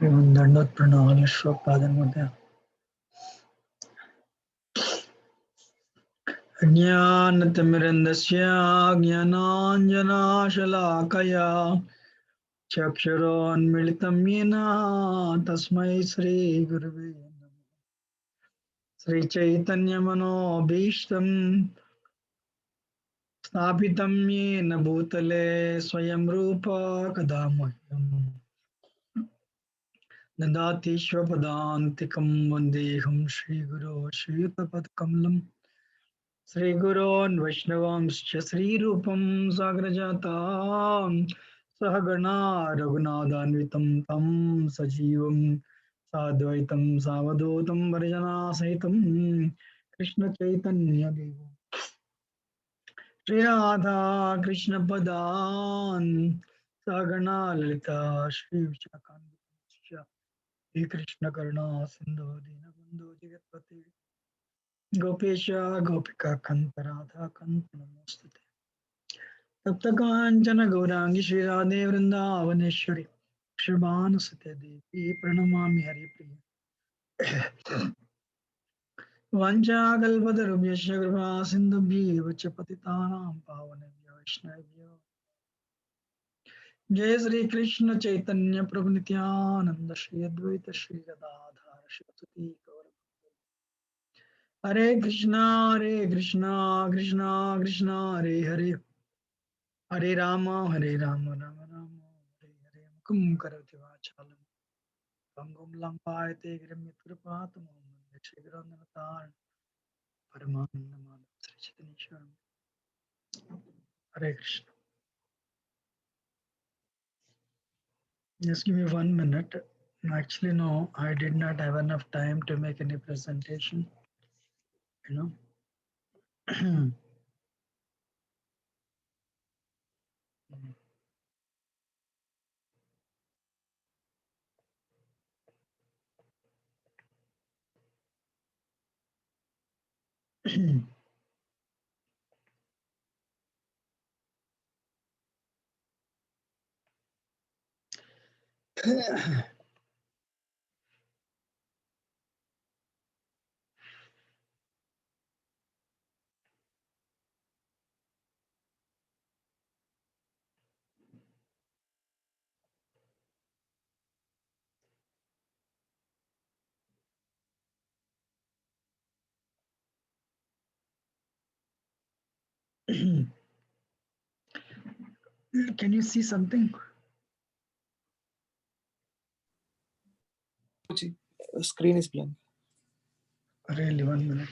दंडवत प्रणाम श्लोकपादन मध्ये ज्ञानतिमिरन्दस्य ज्ञानाञ्जनशलाकया चक्षुरोन्मिलितं येन तस्मै श्रीगुरवे नमः। श्रीचैतन्यमनोभीष्टं स्थापितं येन भूतले स्वयं रूप कदा मह्यम् ददाति स्वपदान्तिकं वन्देऽहं श्रीगुरो श्रीयुतपदकमलं श्रीगुरोन् वैष्णवांश्च श्रीरूपं साग्रजातां सहगणा रघुनाथान्वितं तं सजीवं साद्वैतं सावधूतं परिजनासहितं कृष्णचैतन्यदेवं श्रीराधा कृष्णपदान् सहगणा ललिता श्रीविशाखान्वितश्च श्रीकृष्णकरुणा सिन्धो दीनबन्धो जगत्पते गोपेश गोपिका कांत राधा कांत नमोस्तुते। तप्त कांचन गौरांगी श्री राधे वृंदावनेश्वरी श्रीमानसते देवी प्रणमामि हरिप्रिय। वंशाकल्पतरुभ्यश्च कृपा सिन्धुभ्येव च पतितानां पावनेभ्यो वैष्णवेभ्यो जय श्री कृष्ण चैतन्य प्रभु नित्यानंद श्री अद्वैत श्री गदाधर श्रीसुति गौर हरे कृष्णा कृष्णा कृष्णा हरे हरे हरे राम राम राम हरे हरे मुकुम करोति वाचालं पंगुं लंकायते गिरिं यत्कृपातमहं वन्दे श्रीगुरोन्नमतां परमानन्दमाधवं श्रीचैतन्येश्वरं। हरे Krishna. Just give me 1 minute. Actually, no, I did not have enough time to make any presentation. You know. Can you see something? The screen is blank. Really, 1 minute.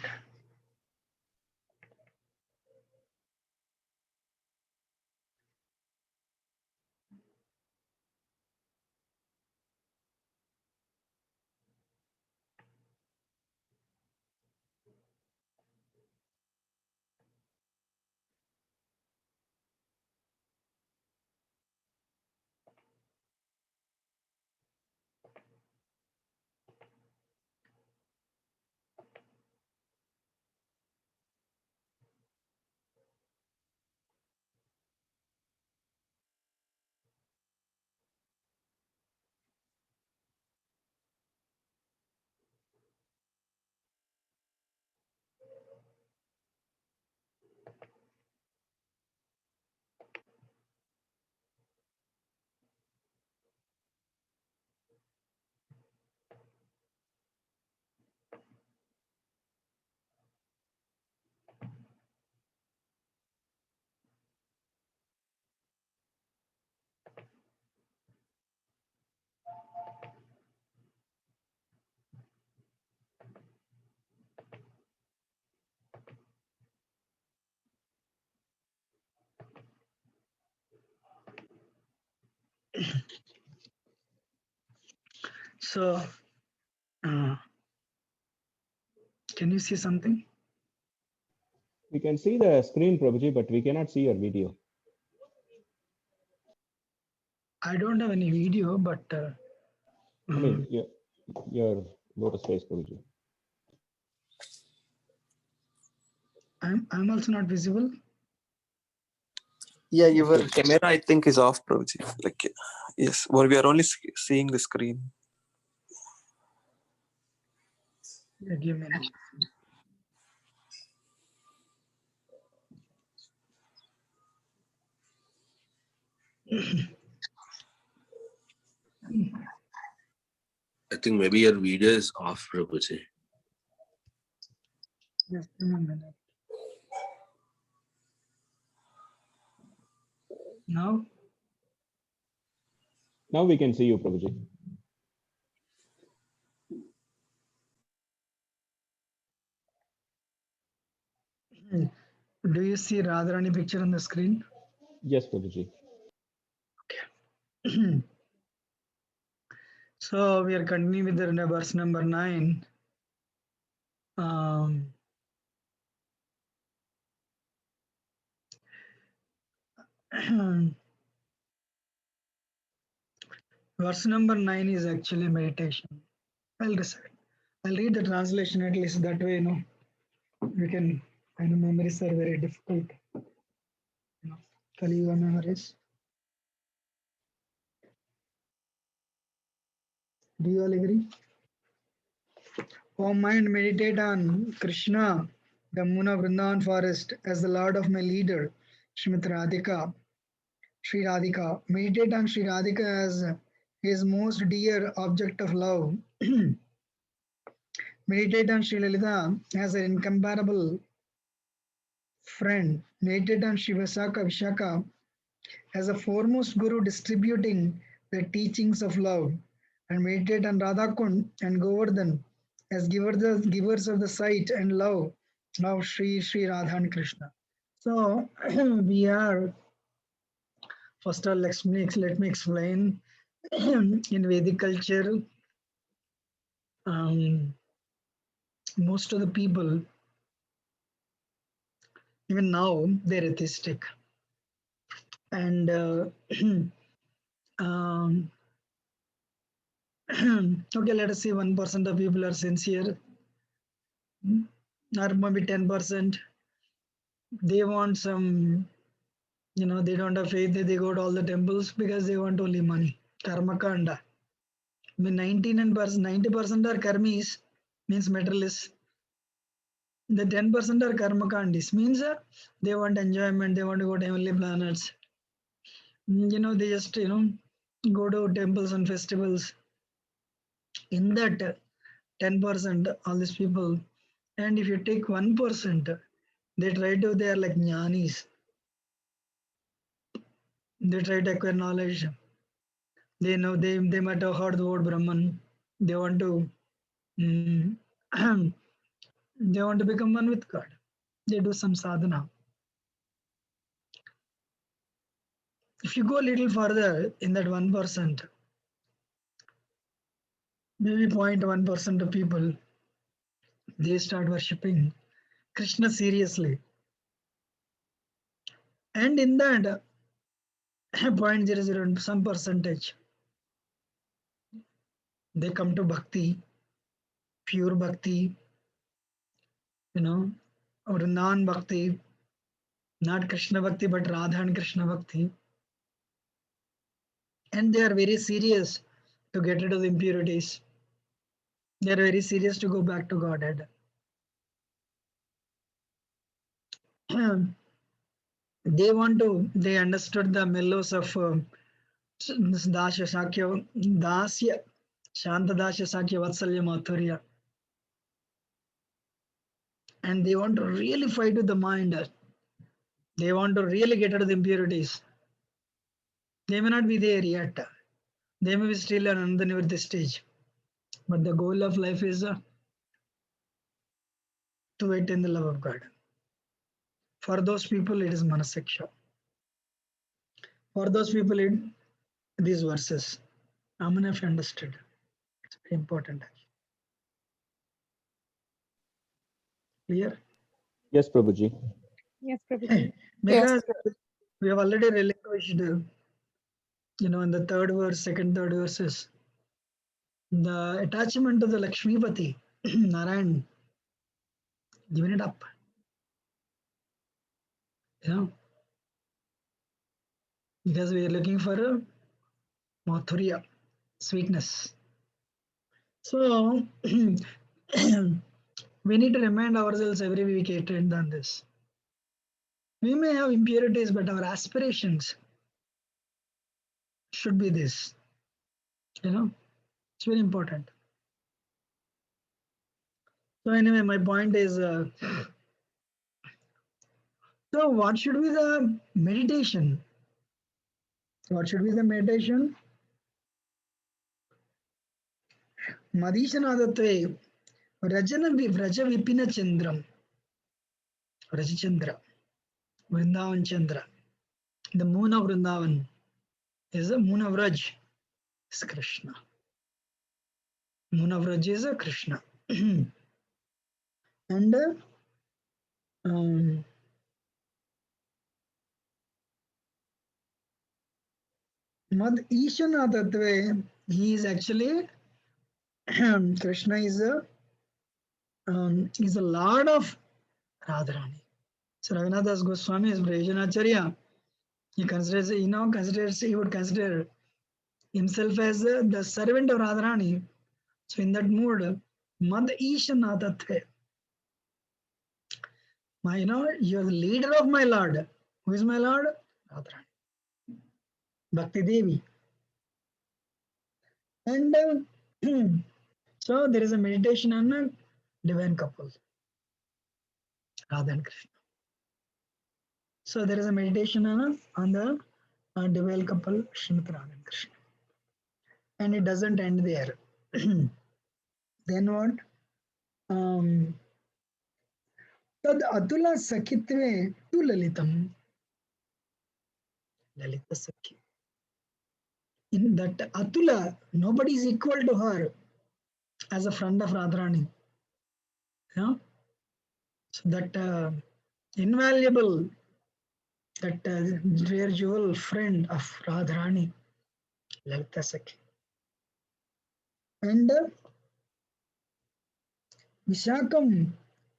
So, can you see something? We can see the screen, Prabhuji, but we cannot see your video. I don't have any video, but I mean, your lotus face, Prabhuji. I'm also not visible. Yeah, your camera, I think, is off, Prabhuji. Like, yes, well, we are only seeing the screen. Yeah, give me a minute. I think maybe your video is off, Prabhuji. Just give me a minute. Now, Now we can see you, Prabhuji. do you see Radharani picture on the screen? Yes, Prabhuji. So we are continuing with the verse number 9. Um, verse number 9 is actually meditation. I'll decide. I'll read the translation at least that way, we can, I know memories are very difficult. Kali Yuga memories. Do you all agree? O mind, meditate on Krishna, the moon of Vrindavan forest, as the Lord of my leader, Srimati Radhika. Sri Radhika. Meditate on Sri Radhika as his most dear object of love. Meditate on Sri Lalita as an incomparable friend. Meditate on Sri Vishaka as a foremost guru distributing the teachings of love. And meditate on Radhakund and Govardhan as givers of the sight and love of Sri Radha and Krishna. So we are, first of all, let me explain. In Vedic culture, most of the people, even now, they're atheistic. And um, okay, let us say 1% of people are sincere, or maybe 10%. They want some, they don't have faith, they go to all the temples because they want only money. Karma kanda. I mean, 90% are karmis, means materialists. The 10% are karma kandis, means they want enjoyment, they want to go to heavenly planets. They just, go to temples and festivals. In that 10%, all these people, and if you take 1%, they are like jnanis. They try to acquire knowledge. They know they might have heard the word Brahman. They want to mm, they want to become one with God. They do some sadhana. If you go a little further in that 1%, maybe 0.1% of people, they start worshipping Krishna seriously. And in that 0.00 some percentage, they come to bhakti, pure bhakti, or non-bhakti, not Krishna bhakti, but Radha and Krishna bhakti. And they are very serious to get rid of the impurities. They are very serious to go back to Godhead. They understood the mellows of Dasya Sakya, Dasya, Shanta Dasya Sakya Vatsalya Madhurya. And they want to really fight with the mind. They want to really get rid of the impurities. They may not be there yet. They may be still on the nivritti stage. But the goal of life is to attain the love of God. For those people, it is Manahsiksha. For those people, these verses, how many of you understood? It's very important. Clear? Yes, Prabhuji. Yes, Prabhuji. Because we have already relinquished, in the second, third verses, the attachment to the Lakshmipati, Narayan, giving it up. Because we are looking for a Mathurya, sweetness. So, We need to remind ourselves every week than this. We may have impurities, but our aspirations should be this. It's very important. So anyway, my point is, so what should be the meditation? What should be the meditation? Madhishanadhatve Vraja Vipina Chandram. Vraja Chandra. Vrindavan Chandra. The moon of Vrindavan is the moon of Raj. Is Krishna. Moon of Raj is a Krishna. And Mad Ishanathatve, he is actually Krishna is a lord of Radharani. So Raghunath Goswami is Brajanacharya. He considers, he would consider himself as the servant of Radharani. So in that mood, Mad Ishanathatve. You're the leader of my Lord. Who is my Lord? Radharani. Bhakti Devi. And so there is a meditation on a divine couple, Radha and Krishna. So there is a meditation on the divine couple, Srimati Radha and Krishna. And it doesn't end there. Then what? Tad Atula Sakhitve tu Lalitam. Lalita Sakhi. In that Atula, nobody is equal to her as a friend of Radharani. So that invaluable, that rare jewel friend of Radharani, Lalita Sakhi. And Vishakam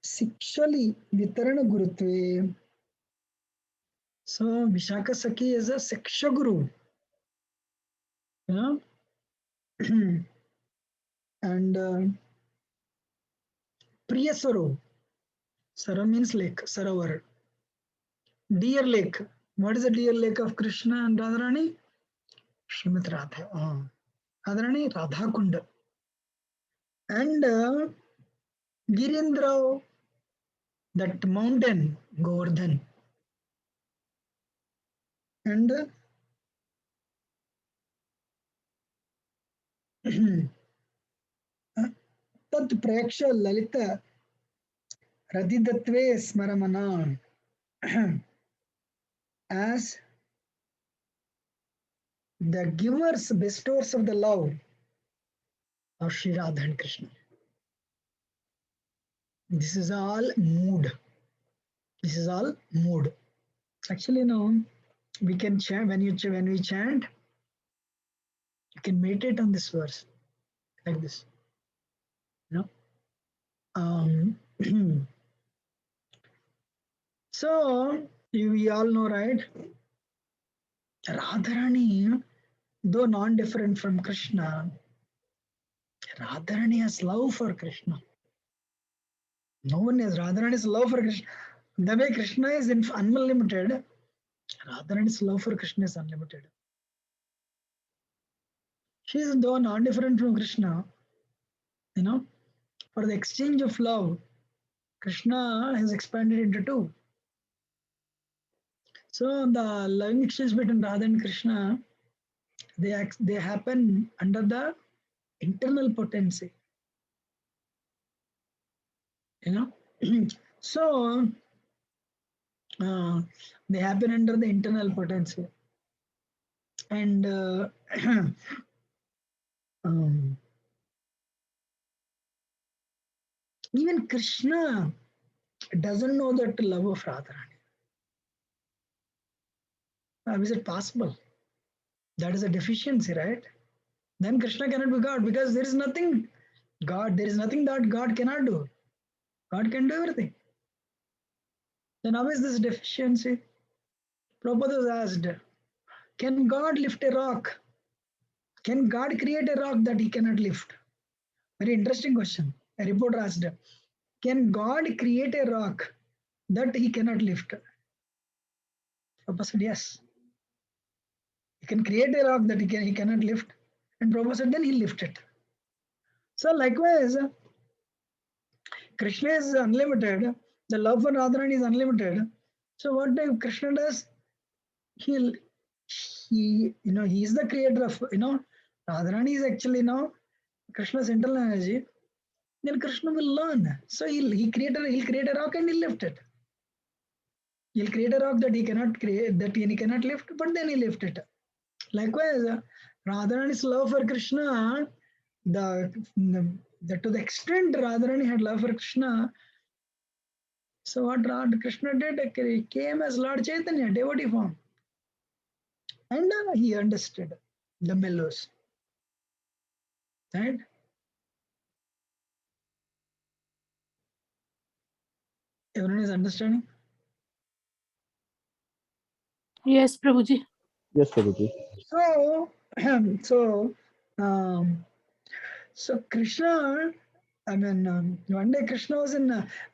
Sikshali Vitarana Gurutve. So Vishaka Sakhi is a Siksha Guru. And Priyasaro. Sara means lake, Sarovar. Deer lake. What is the deer lake of Krishna and Radharani? Srimati Radha. Radharani, Radha Kunda. And Girindra, that mountain, Govardhan. And Tat Praksha Lalita Radhidatve Smaramana. As the givers, bestowers of the love of Sri Radha and Krishna. This is all mood. This is all mood. Actually, no. We can chant when we chant. You can meditate on this verse like this. So we all know, right? Radharani, though non-different from Krishna, Radharani has love for Krishna. No one has Radharani's love for Krishna. The way Krishna is unlimited, Radharani's love for Krishna is unlimited. She is though non-different from Krishna, for the exchange of love, Krishna has expanded into two. So the loving exchange between Radha and Krishna, they happen under the internal potency. So they happen under the internal potency. And even Krishna doesn't know that love of Radharani. How is it possible? That is a deficiency, right? Then Krishna cannot be God because there is nothing that God cannot do. God can do everything. Then how is this deficiency? Prabhupada was asked, can God lift a rock? Can God create a rock that he cannot lift? Very interesting question. A reporter asked, can God create a rock that he cannot lift? Prabhupada said, yes. He can create a rock that he cannot lift. And Prabhupada said, then he lift it. So likewise, Krishna is unlimited. The love for Radharani is unlimited. So what Krishna does, he is the creator of, Radharani is actually Krishna's internal energy. Then Krishna will learn. So he'll create a rock and he'll lift it. He'll create a rock that he cannot create, that he cannot lift, but then he lift it. Likewise, Radharani's love for Krishna, to the extent Radharani had love for Krishna, so what Krishna did, he came as Lord Chaitanya, devotee form. And he understood the mellows. Right? Everyone is understanding? Yes, Prabhuji. Yes, Prabhuji. So Krishna, one day Krishna was in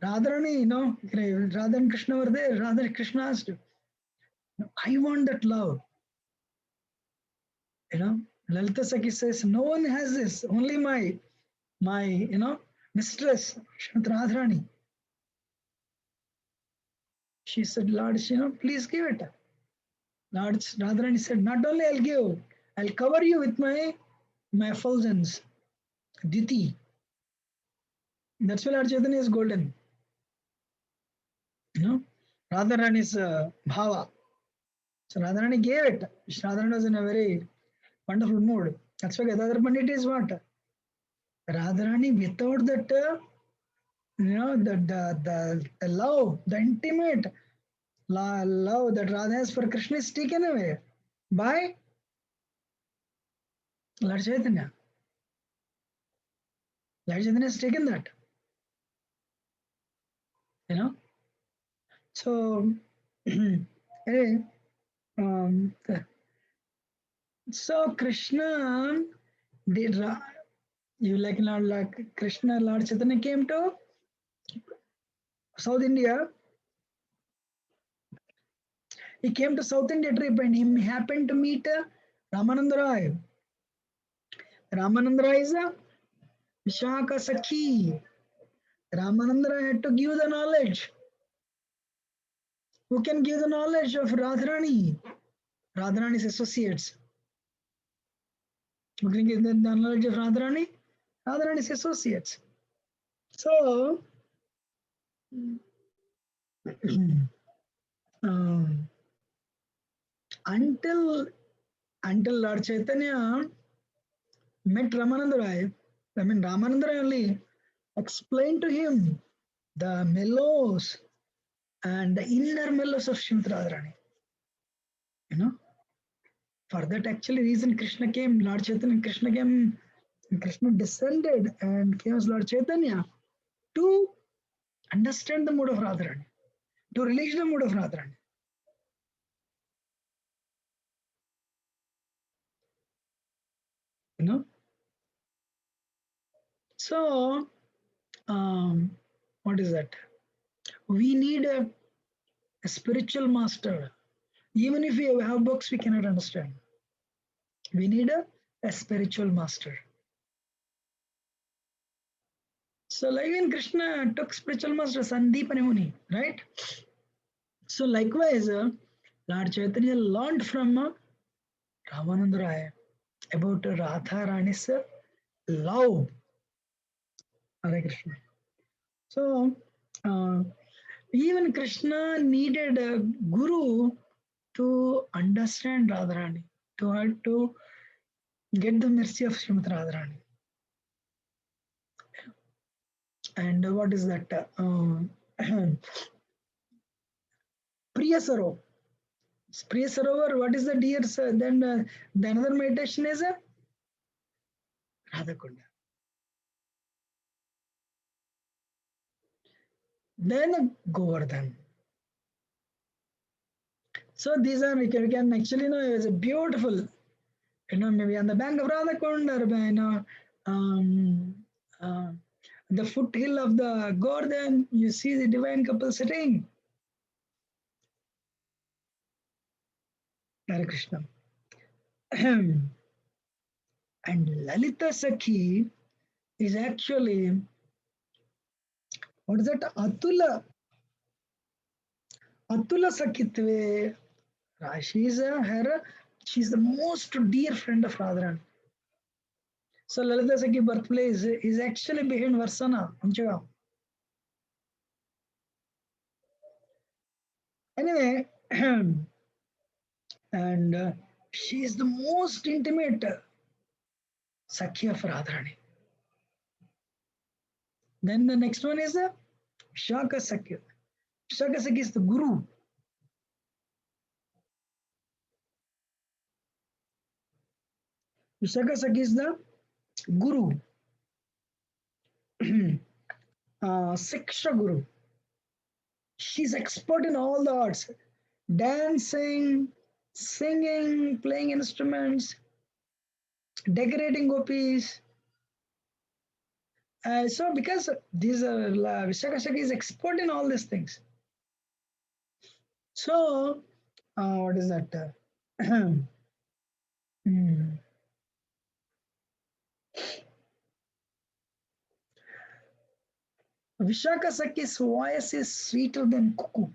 Radharani, Radha and Krishna were there. Radha and Krishna asked, I want that love. Lalita Sakhi says, no one has this, only my mistress, Srimati Radharani. She said, Lord, please give it. Lord Radharani said, not only I'll give, I'll cover you with my effulgence, Diti. That's why Lord Chaitanya is golden. Radharani is Bhava. So Radharani gave it. Radharani was in a very wonderful mood. That's why Gadadhar Pandit is what? Radharani without that, the love, the intimate love that Radha has for Krishna is taken away by Lord Chaitanya. Lord Chaitanya has taken that. So, anyway, so Krishna did like Krishna, Lord Chaitanya came to South India. He came to South India trip and he happened to meet Ramananda Roy. Ramananda Roy is a Vishaka Sakhi. Ramananda Roy had to give the knowledge. Who can give the knowledge of Radharani? Radharani's associates. Who can give the knowledge of Radharani? Radharani's associates. So, until Lord Chaitanya met Ramananda Roy, Ramananda Roy only explained to him the mellows and the inner mellows of Srimati Radharani. For that actually reason Krishna came, Lord Chaitanya, Krishna came, Krishna descended and came as Lord Chaitanya to understand the mood of Radharani, to release the mood of Radharani. So, what is that? We need a spiritual master. Even if we have books, we cannot understand. We need a spiritual master. So, like when Krishna took spiritual master Sandeepani Muni, right? So, likewise, Lord Chaitanya learned from Ramananda Raya about Radha Rani's love. Hare Krishna. So, even Krishna needed a guru to understand Radharani, to get the mercy of Srimati Radharani. And what is that? Priya Sarovar. Priya Sarovar, what is the deer? Then the another meditation is Radhakunda. Then Govardhan. So these are, we can actually know it's a beautiful, maybe on the bank of Radhakunda, or the foothill of the Gordon, you see the divine couple sitting. Hare Krishna. And Lalita Sakhi is actually, what is that? Atula Sakhitve. She's she's the most dear friend of Radharani. So Lalita Sakhi birthplace is actually behind Varsana, Anchagaon. Anyway, and she is the most intimate Sakhi of Radharani. Then the next one is Vishaka Sakhi. Vishaka Sakhi is the Guru. Vishaka Sakhi is the Guru. Siksha Guru. She's expert in all the arts. Dancing, singing, playing instruments, decorating gopis. So because these are Vishaka Sakhi is expert in all these things. So what is that? Hmm. Vishaka Sakhi's voice is sweeter than cuckoo.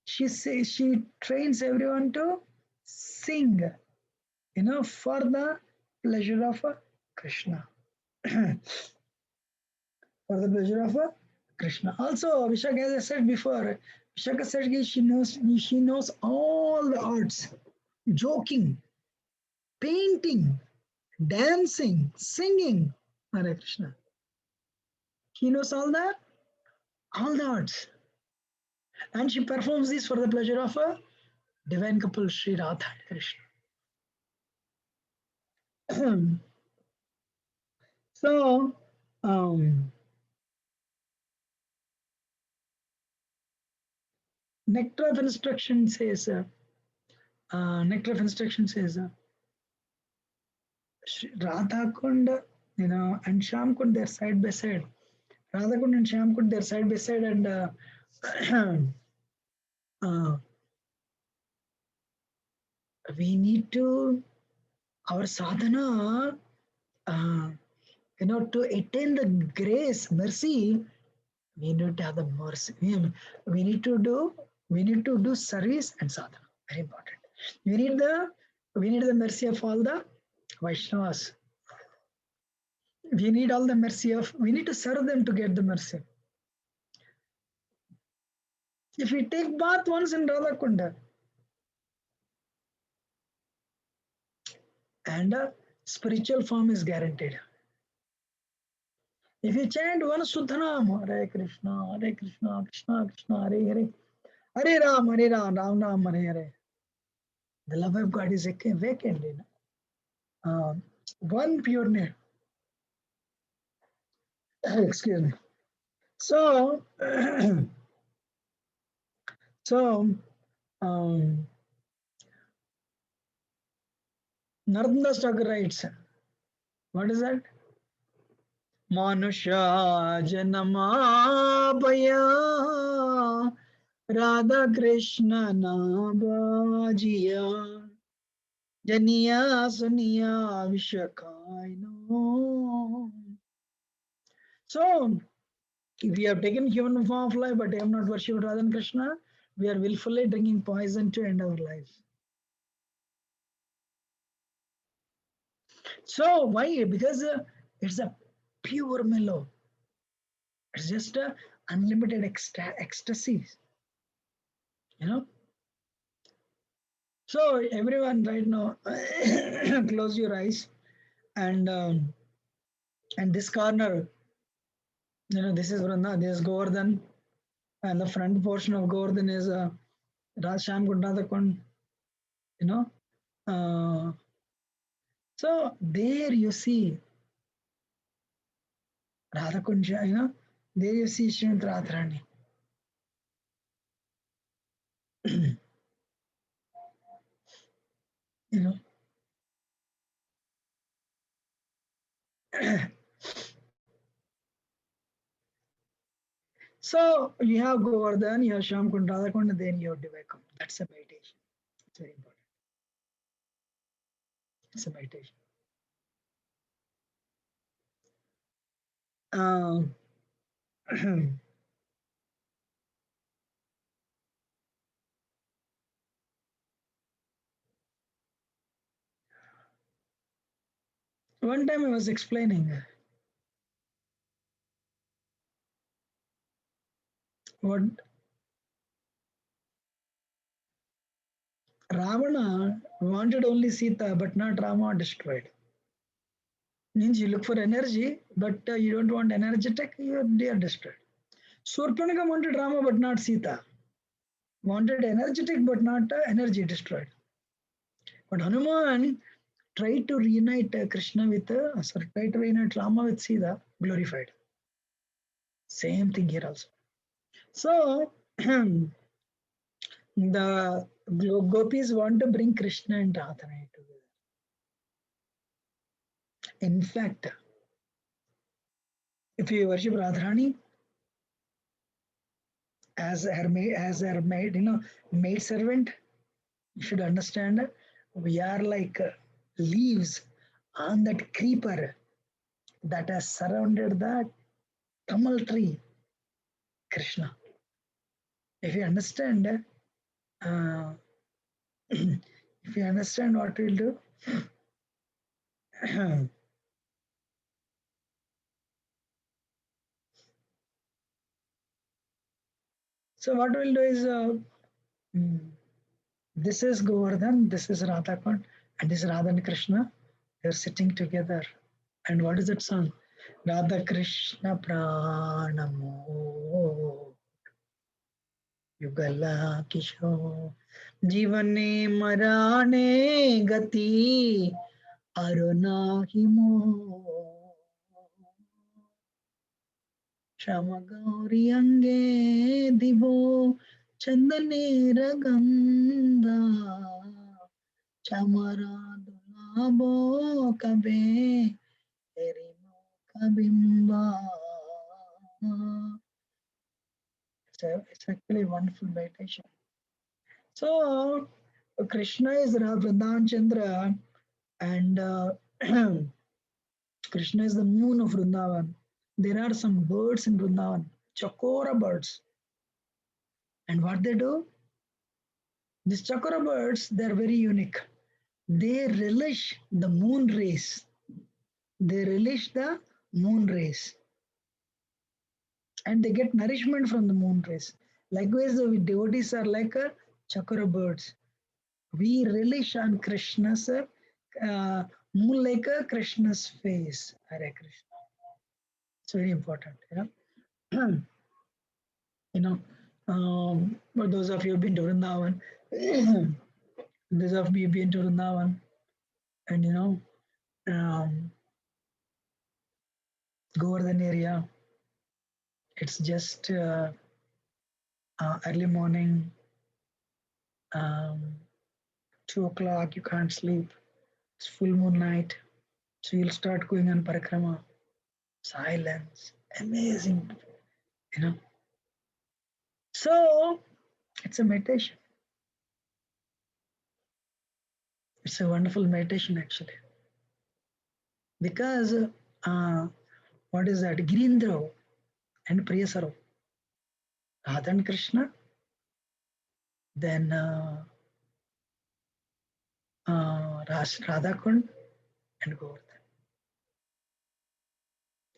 She says she trains everyone to sing, for the pleasure of Krishna. For the pleasure of Krishna. Also, Vishaka, as I said before, Vishaka Sakhi, she knows all the arts, joking, painting, dancing, singing. Hare Krishna. She knows all the arts. And she performs this for the pleasure of a divine couple, Sri Radha and Krishna. So, Nectar of Instruction says, Nectar of Instruction says, Radha Kund, and Sham Kund, they're side by side. Radha Kund and Sham Kund, they're side by side, and we need to, our sadhana, to attain the grace, mercy, we need to have the mercy. We need to do service and sadhana. Very important. We need the mercy of all the Vaishnavas. We need we need to serve them to get the mercy. If we take bath once in Radha Kunda and spiritual form is guaranteed. If you chant one Suddhanam, Hare Krishna, Krishna Krishna, Hare Hare, Hare Ram, Ram Ram, Hare Hare. The love of God is vacant. One pure name. Excuse me. So, um, Narendra Thakur writes, what is that? Manusha Janamabhaya Radha Krishna Nabajiya Janiya Suniya Vishakaino. So, if we have taken human form of life but have not worshipped Radha and Krishna, we are willfully drinking poison to end our lives. So why? Because it's a pure mellow. It's just a unlimited ecstasy. So everyone right now, close your eyes, and this corner, this is Vrunda, this is Govardhan, and the front portion of Govardhan is Rasham Kund, So there you see Radha Kunja, there you see Srimati Radharani. So you have Govardhan, you have Shyamkund, Radhakund, and then you have Divakam. That's a meditation. It's very important. It's a meditation. Um, one time I was explaining what Ravana wanted only Sita, but not Rama destroyed. Means you look for energy, but you don't want energetic, they are destroyed. Surpanaka wanted Rama, but not Sita. Wanted energetic, but not energy destroyed. But Hanuman tried to reunite Krishna with, tried to reunite Rama with Sita, glorified. Same thing here also. So, the gopis want to bring Krishna and Radha together. In fact, if you worship Radharani as her maid, maid servant, you should understand we are like leaves on that creeper that has surrounded the Tamal tree, Krishna. If you understand, if you understand what we'll do, so what we'll do is this is Govardhan, this is Radhakund, and this is Radha and Krishna. They're sitting together. And what is that song? Radha Krishna Pranamo Yugal Kishore Jivane Marane Gati Aruna Himo Shama Gauri Ange Divo Chandane Raganda Chamara Dulabo Kabe Kabimba. It's actually a wonderful meditation. So, Krishna is Vrindavan Chandra, and Krishna is the moon of Vrindavan. There are some birds in Vrindavan, Chakora birds. And what they do? These Chakora birds, they are very unique. They relish the moon rays. They relish the moon rays. And they get nourishment from the moon rays. Likewise, the devotees are like chakra birds. We relish on Krishna's moon like Krishna's face. Hare Krishna. It's very important. For those of you who've been to Vrindavan, those of you who've been to Vrindavan, and Govardhan area, it's just early morning, 2 o'clock, you can't sleep. It's full moon night. So you'll start going on parikrama. Silence. Amazing. So it's a meditation. It's a wonderful meditation actually. Because what is that? Girindra and Priyasaro. Radha and Krishna. Then Radhakund and Govardhan.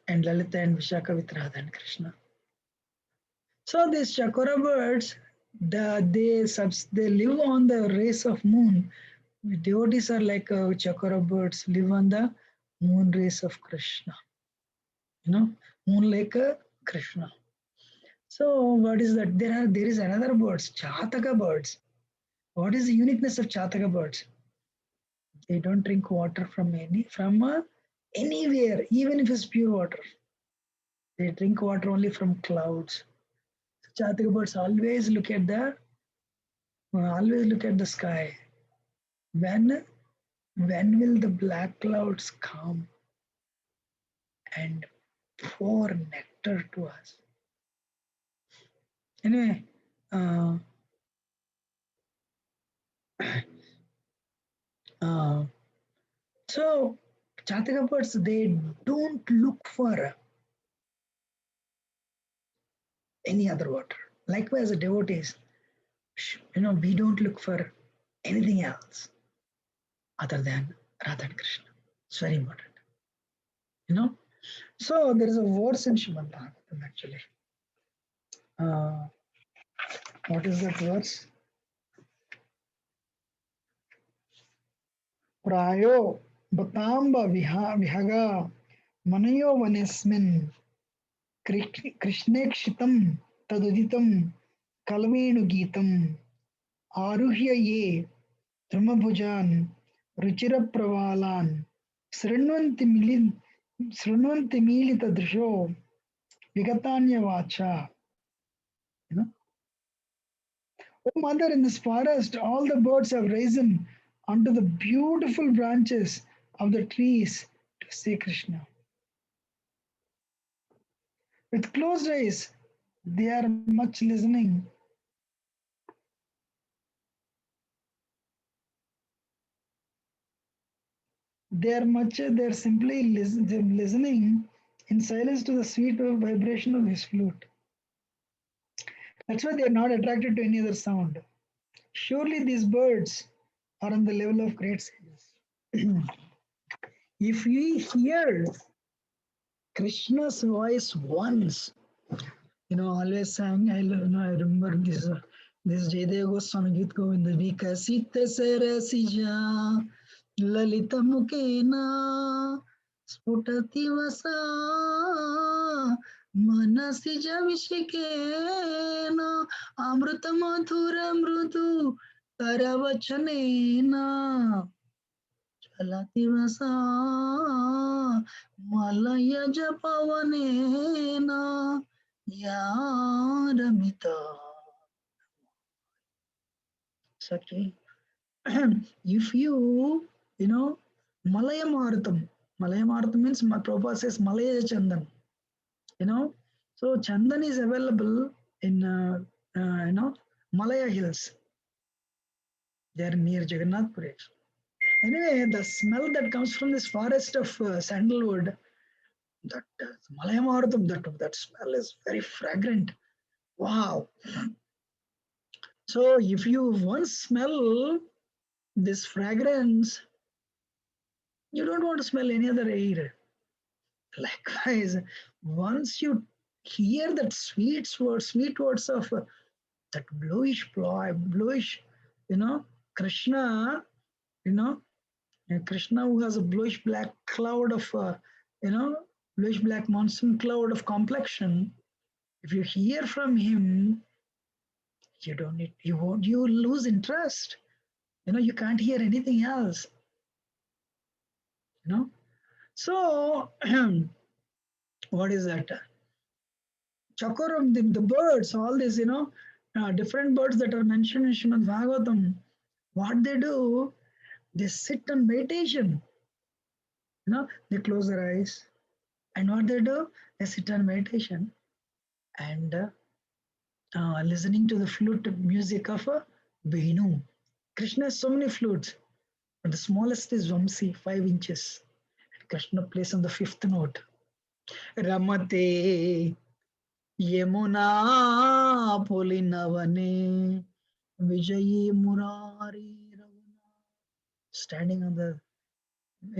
And Lalita and Vishaka with Radha and Krishna. So these Chakora birds, they live on the rays of moon. Devotees are like Chakora birds, live on the moon rays of Krishna. Moon like Krishna. So what is that? There is another birds, Chataka birds. What is the uniqueness of Chataka birds? They don't drink water from anywhere, even if it's pure water. They drink water only from clouds. So Chataka birds always look at the sky. When will the black clouds come and pour nectar to us? Anyway, so Jataka birds, they don't look for any other water. Likewise, the devotees, we don't look for anything else other than Radha and Krishna. It's very important. So there is a verse in Srimad Bhagavatam actually. What is that verse? Prayo Batamba Vihaga Manayo Vanesmin Krishnekshitam Taduditam Kalvenu Geetam Aruhya Ye Dhamabhujan Ruchira Pravalan Srinvanti Milita Drisho Vigatanya Vacha. Oh, mother, in this forest, all the birds have risen onto the beautiful branches of the trees to see Krishna. With closed eyes, they are much listening. They're simply listening in silence to the sweet vibration of his flute. That's why they are not attracted to any other sound. Surely these birds are on the level of great sages. If we hear Krishna's voice once, always sang. I remember this Jaydev Goswami Git Govinda Vikasit Sarasija Lalita Mukena Sputati Vasa Manasija Vishikena Amruta Madhura Mrutu Karavachanena Chalati Vasa Malaya Japavanena Yaramita. Sakhi. If Malaya Maratham means Prabhupada says Malaya Chandan. So Chandan is available in, Malaya Hills. They are near Jagannath Puri. Anyway, the smell that comes from this forest of sandalwood, that Malaya Maratham, that smell is very fragrant. Wow. So if you once smell this fragrance, you don't want to smell any other air. Likewise, once you hear that sweet words of that bluish, Krishna, Krishna who has a bluish black cloud of, bluish black monsoon cloud of complexion. If you hear from him, you lose interest. You can't hear anything else. So what is that? Chakoram, the birds, all these, different birds that are mentioned in Srimad Bhagavatam, what they do, they sit on meditation. They close their eyes. And what they do, they sit on meditation and listening to the flute music of a Venu. Krishna has so many flutes, but the smallest is Vamsi, 5 inches. Krishna plays on the 5th note. Ramate Yamuna Pulinavane Vijayi Murari Raghunath. Standing on the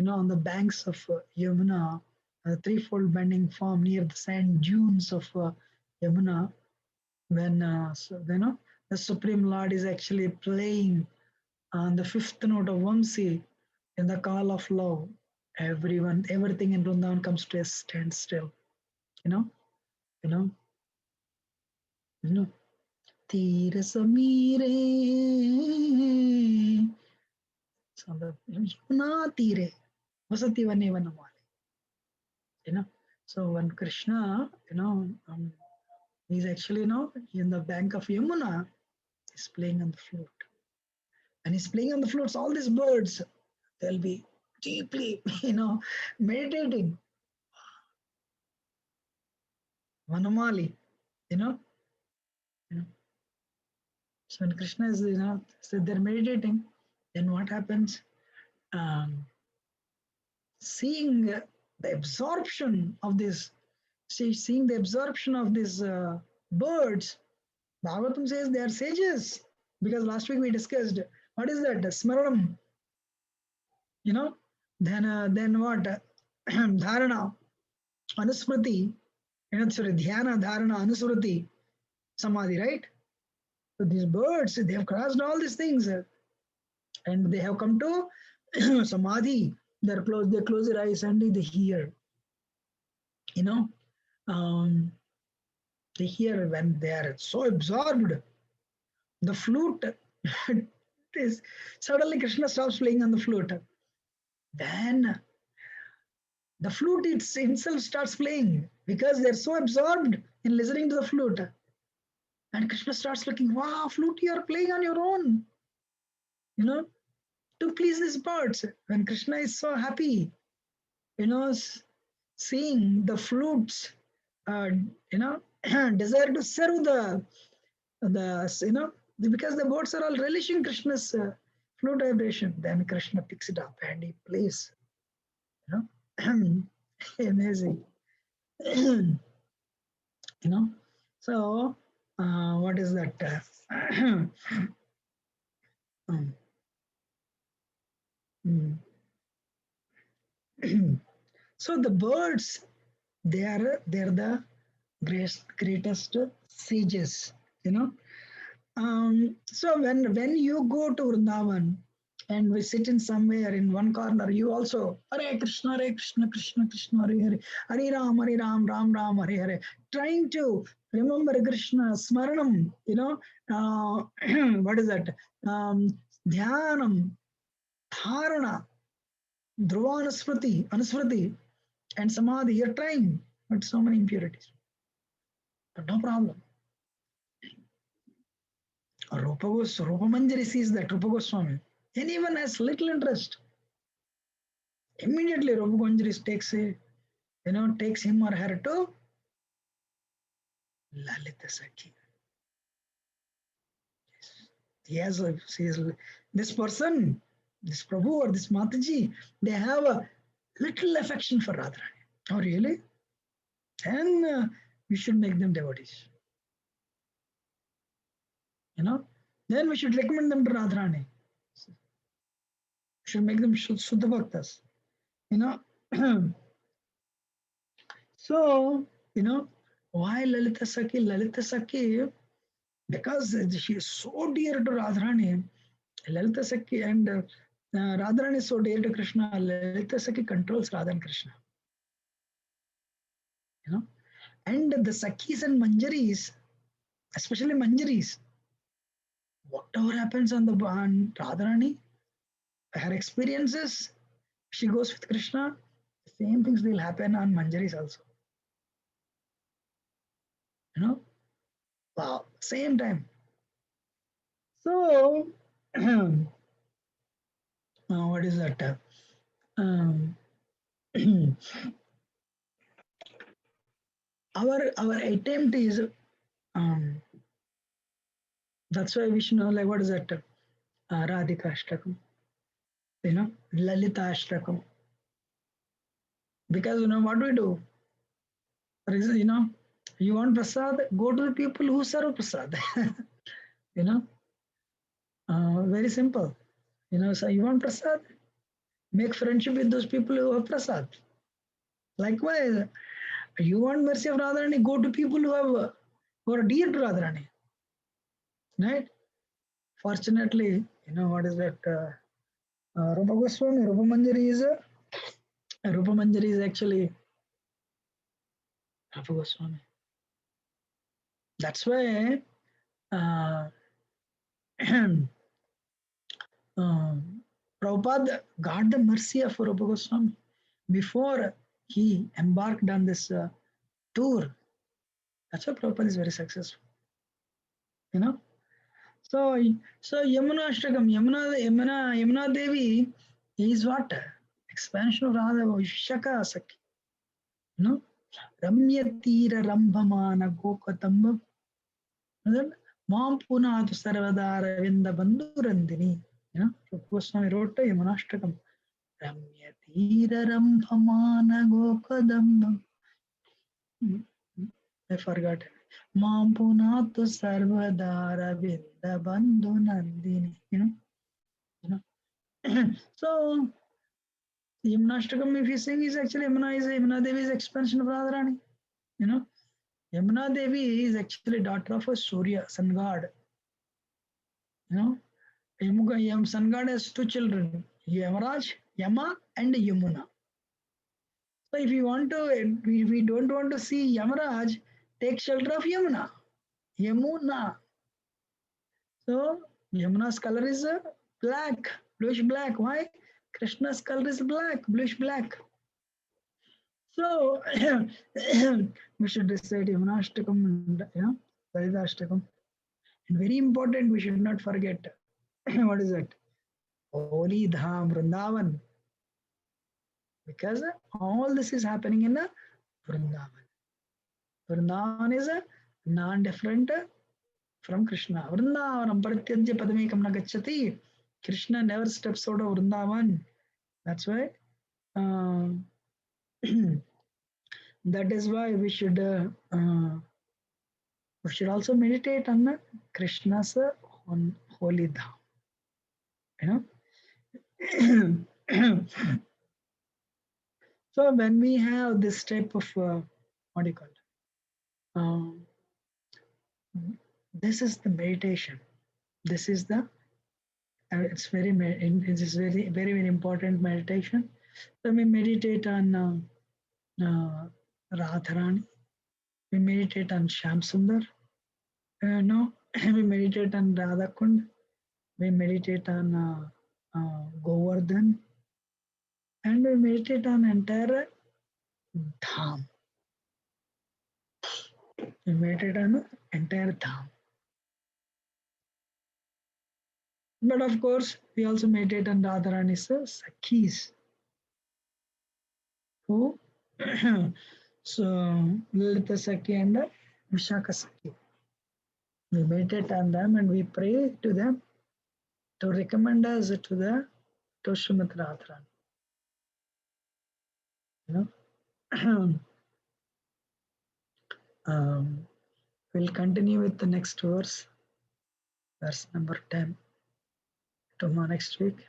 on the banks of Yamuna, a threefold bending form near the sand dunes of Yamuna, when the Supreme Lord is actually playing on the 5th note of Vamsi in the call of love. Everything in Vrindavan comes to a standstill. You know, you know, you know. Tira Samire. So the Yamuna Tire. Vasati Vane Vanamale. So when Krishna, he's actually, in the bank of Yamuna, he's playing on the flute. And he's playing on the flutes, all these birds, they'll be deeply, meditating. Vanamali, You know? So when Krishna is, so they're meditating, then what happens? Seeing the absorption of this, seeing the absorption of these birds, Bhagavatam says they are sages. Because last week we discussed, what is that? Smaranam. Then what? Dharana, Anusmriti, sorry, Dhyana, Dharana, Anusmriti, Samadhi, right? So these birds, they have crossed all these things and they have come to Samadhi. They close their eyes and they hear. Um, they hear when they are so absorbed. The flute is suddenly Krishna stops playing on the flute. Then the flute itself starts playing because they're so absorbed in listening to the flute. And Krishna starts looking, wow, flute, you are playing on your own, to please these birds. When Krishna is so happy, seeing the flutes, desire to serve because the birds are all relishing Krishna's flute vibration. Then Krishna picks it up and he plays. Amazing. So what is that? So the birds, they're the greatest sages. So when you go to Vrindavan and we sit in somewhere in one corner, you also Hare Krishna, Krishna Krishna, Hare Hare, Hare Ram, Ram Ram, Hare Hare, trying to remember Krishna, Smaranam, what is that? Dhyanam, Dharana, Dhruvanasmriti, Anusmriti, and Samadhi. You're trying, but so many impurities. But no problem. Rupa Manjari sees that, Rupa Goswami. Anyone has little interest, immediately Rupa Manjari takes him or her to Lalita Sakhi. This person, this Prabhu or this Mataji, they have a little affection for Radharani. Oh, really? And we should make them devotees. Then we should recommend them to Radharani. We should make them Shuddha Bhaktas. So, why Lalita Sakhi? Lalita Sakhi, because she is so dear to Radharani, Lalita Sakhi and Radharani is so dear to Krishna, Lalita Sakhi controls Radha and Krishna. And the Sakhis and Manjaris, especially Manjaris, whatever happens on Radharani, her experiences, she goes with Krishna, the same things will happen on Manjaris also. Wow, same time. So, what is that? Our attempt is, that's why we should know, like, what is that? Radhika Ashtakam, Lalita Ashtakam. Because, what do we do? For example, you want prasad, go to the people who serve prasad. Very simple. So you want prasad, make friendship with those people who have prasad. Likewise, you want mercy of Radharani, go to people who are dear to Radharani. Right? Fortunately, what is that? Rupa Goswami, Rupa Manjari is actually Rupa Goswami. That's why Prabhupada got the mercy of Rupa Goswami before he embarked on this tour. That's why Prabhupada is very successful. So Yamuna Ashtakam, Yamuna Devi is what? Expansion of Radha Vishaka Sakhi. Ramya Tira Rambhamana Gokatamba. Mam Punatu Sarvadara Vinda Bandurandini. Goswami wrote a Yamunashtakam. Ramyatira Rampamana Gokadam. I forgot. Mam Punatu Sarvadara Vinda Bandunandini. So, Yamunashtakam, if you sing, is actually Yamuna Devi's expansion of Radharani. Yamuna Devi is actually daughter of a Surya, sun god. Sun god has two children, Yamaraj, Yama, and Yamuna. So if you want to, if we don't want to see Yamaraj, take shelter of Yamuna. Yamuna. So Yamuna's color is black, bluish black. Why? Krishna's color is black, bluish black. So we should recite Yamunashtakam and Daridashtakam. And very important, we should not forget what is it? Holy Dham Vrindavan. Because all this is happening in Vrindavan. Vrindavan is non-different from Krishna. Vrindavanam Parityajya Padamekam Nagachati. Krishna never steps out of Vrindavan. That's why. That is why we should also meditate on Krishna's holy dham. So when we have this type of what do you call it? This is the meditation. This is the it is very very important meditation. So we meditate on Radharani. We meditate on Shyam Sundar. No, we meditate on Radhakund. We meditate on Govardhan. And we meditate on entire Dham. We meditate on entire Dham. But of course, we also meditate on Radharani's Sakhis. Who? So, Lalita Sakhi and Vishaka Sakhi. We meditate on them and we pray to them to recommend us to Srimati Radharani. We'll continue with the next verse number 10, tomorrow next week.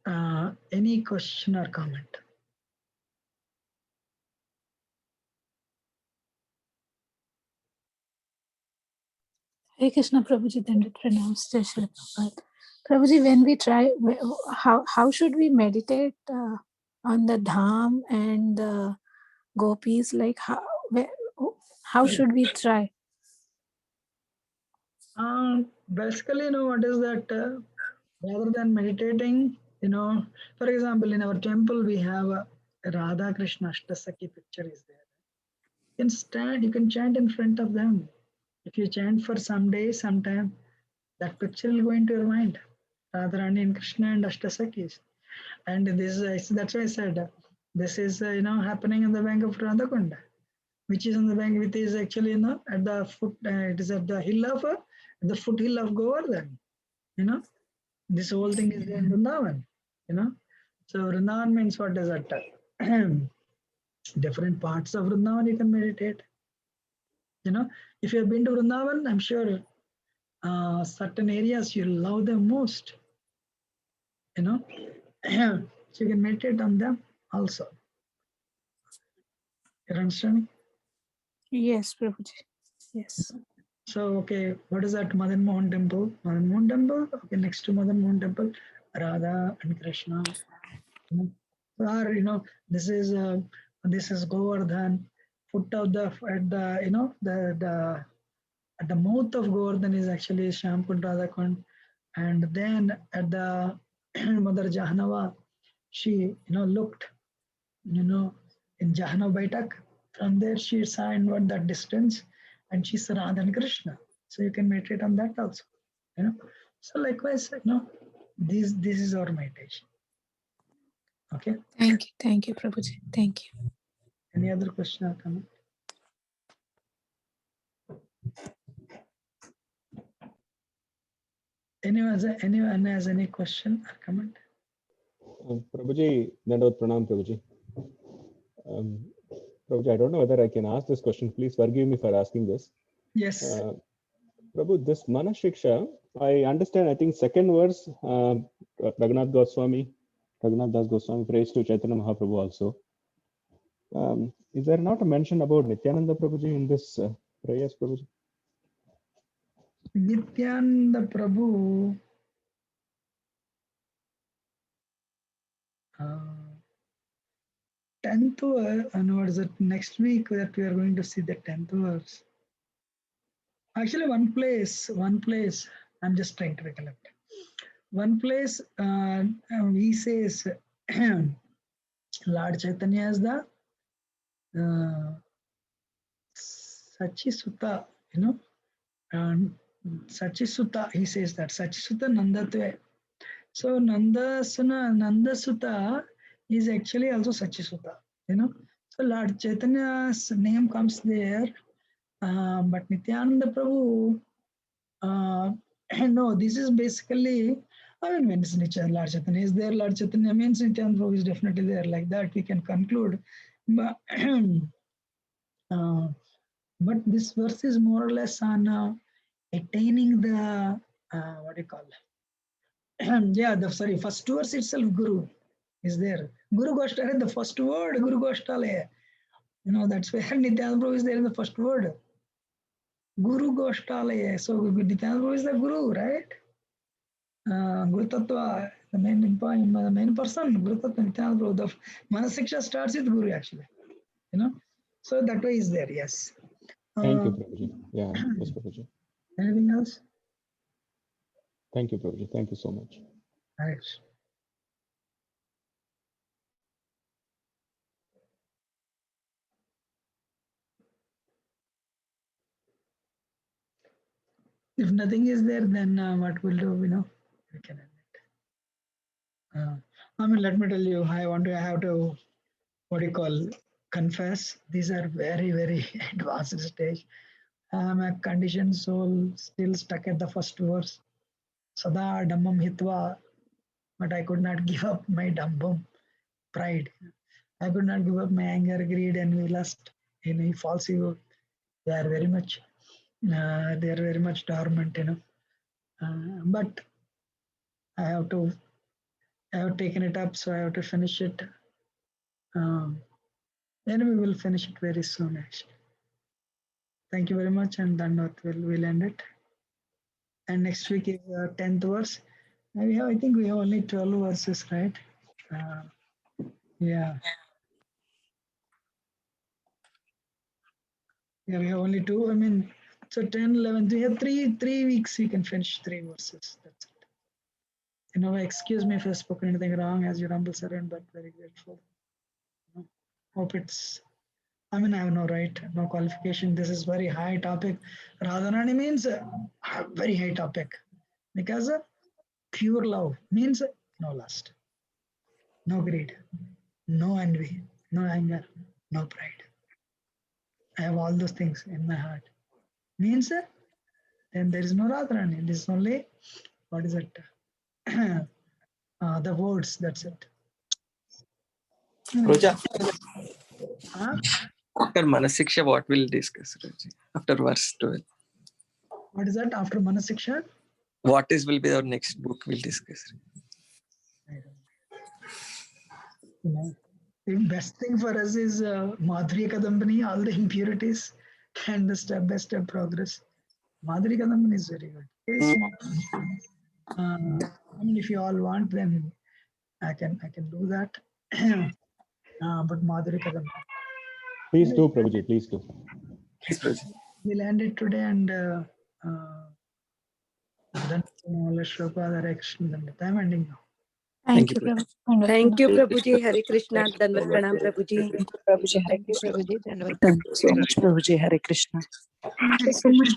Any question or comment? Hare Krishna, Prabhuji, then pronounced Jai Shri Prabhupada. Prabhuji, when we try, how should we meditate on the dham and the gopis? Like how should we try? Basically, what is that? Rather than meditating, for example, in our temple we have a Radha Krishna Ashtasakhi picture is there. You can stand, you can chant in front of them. If you chant for some days, sometime, that picture will go into your mind. Radharani and Krishna and Ashtasakhis. And that's why I said, this is happening on the bank of Radhakunda, which is on the bank, which is actually at the foot. It is at the hill of the foothill of Govardhan. This whole thing is in Vrindavan. So Vrindavan means what is that? Different parts of Vrindavan you can meditate. If you have been to Vrindavan, I'm sure certain areas you love them most. So you can meditate on them also. You understand? Yes, Prabhuji. Yes. So, okay, what is that Madan Mohan temple? Madan Mohan temple? Okay, next to Madan Mohan temple, Radha and Krishna. Or, this is Govardhan. Foot of at the mouth of Govardhan is actually Shampun Radhakund. And then at the Mother Jahanava, she, looked, in Jahanav Baitak. From there, she saw inward that distance and she saw Radha and Krishna. So you can meditate on that also. So likewise, this is our meditation. Okay. Thank you, Prabhuji. Thank you. Any other question or comment? Anyone has any question or comment? Prabhuji, Dandavad Pranam, Prabhuji. Prabhuji, I don't know whether I can ask this question. Please forgive me for asking this. Yes. Prabhu, this Manahsiksha, I understand, I think second verse, Raghunath Das Goswami prays to Chaitanya Mahaprabhu also. Is there not a mention about Nityananda Prabhuji in this prayers, Prabhuji? Nityananda Prabhu, 10th verse, onwards, next week that we are going to see the 10th verse. Actually, one place, I'm just trying to recollect. One place, he says, Lord Chaitanya is the Sachisuta, Sachisuta, he says that, Sachisuta Nandatve. So Nandasuta is actually also Sachisuta, So Lord Chaitanya's name comes there, but Nityananda Prabhu, no, this is basically, when it's Lord Chaitanya is there, Lord Chaitanya means Nityananda Prabhu is definitely there. Like that, we can conclude. But, but this verse is more or less on attaining the, what do you call it? First verse itself, Guru is there. Guru Goshtale, the first word, Guru Goshtale. That's where Nityananda Prabhu is there in the first word. Guru Goshtale. So Nityananda Prabhu is the Guru, right? Guru Tattva, the main person, Guru Tattva Nityananda Prabhu. The Manahsiksha starts with Guru actually. So that way is there, yes. Thank you, Prabhuji. Yeah, yes, Prabhuji. Anything else? Thank you, Prabhuji. Thank you so much. Right. If nothing is there, then what we'll do, we can end it. Let me tell you, I have to, what do you call, confess. These are very, very advanced stage. I'm a conditioned soul, still stuck at the first verse. Sada dhammam hitva, but I could not give up my dhammam, pride. I could not give up my anger, greed, and lust, falsehood. They are very much dormant, but I have taken it up, so I have to finish it. Then we will finish it very soon, actually. Thank you very much, and then we'll end it. And next week is 10th verse. I think we have only 12 verses, right? Yeah. Yeah, we have only 2. So 10, 11. We have 3 weeks. We can finish 3 verses. That's it. Excuse me if I've spoken anything wrong as your humble servant, but very grateful. Hope it's. I have no right, no qualification. This is very high topic. Radharani means a very high topic because pure love means no lust, no greed, no envy, no anger, no pride. I have all those things in my heart. Means then there is no Radharani. This is only, what is it? The words, that's it. Roja, Huh? after Manahsiksha, what we'll discuss, Roja? After verse 12. What is that after Manahsiksha? What will be our next book we'll discuss? The best thing for us is Madhuri Kadambani, all the impurities and the step-by-step progress. Madhuri Kadambani is very good. Very small. If you all want, then I can do that. But Madhuri Kadambani. Please do, Prabhuji. Please do. Please, Roja. We'll end it today and then I'm ending now. Thank you, Prabhuji. Thank you, Prabhuji. Hare Krishna. Dandavat Pranam, Prabhuji. Prabhuji, Hare Thank you, Krishna. Prabhuji. Dhanavad. Thank you so much, Prabhuji. Hare Krishna. Thank you so much,